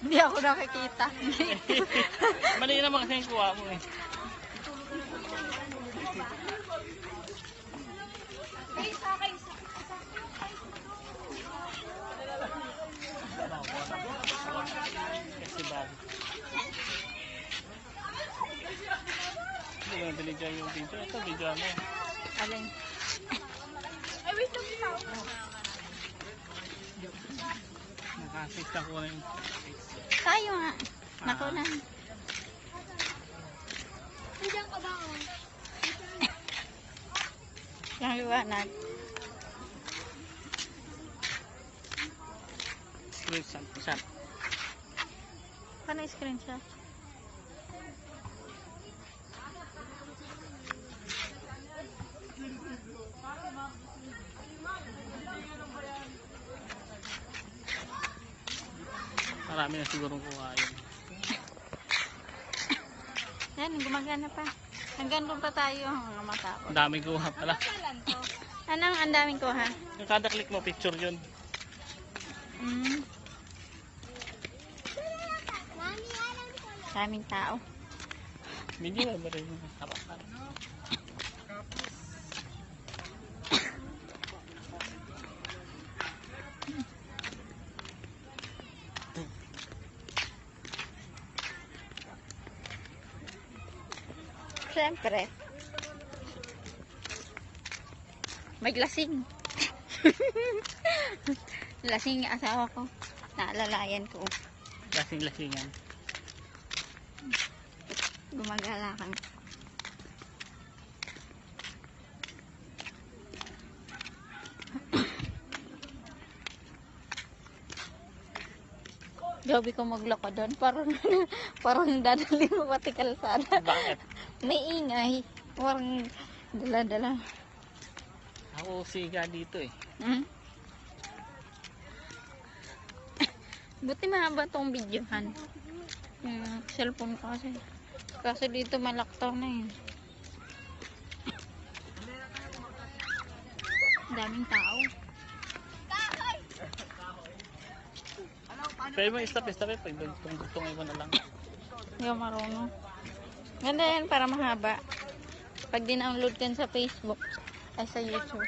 Hindi ako nakikita. Mali naman kasi yung kuha mo eh. Kasi bago. Hindi ko nabili dyan yung video. Ito video mo. Alin? Ay, wait lang ikaw. Naka-assist ako na yung Tayo nga. Naku na. Nandiyan ka ba? Lang liwanag. screenshot. Paano screenshot? Marami na siguro kuha yun. Yan, gumagana pa. Hanggang doon pa tayo hanggang matapos. Ang daming kuha pala. Anong ang daming kuha? Yung kada click mo, picture yun. Daming tao. Video ba rin? Tapakan. Siyempre. May lasing. Lasing yung asawa ko. Naalalayan ko. Lasing-lasingan. Gumagala kami. Gabi ko maglako doon. Parang dadali mo pati kalsada. Bakit? May ingay. Parang dala-dala. Ako siga dito eh. Hmm? Buti mahaba tong videohan. Yung cellphone ko kasi. Kasi dito malaktaw na yun. Daming tao. Pwede mo stop eh. Pag gustong iba na lang. Hindi ako marunong. Ganda yan para mahaba. Pag din-download kan sa Facebook ay sa YouTube.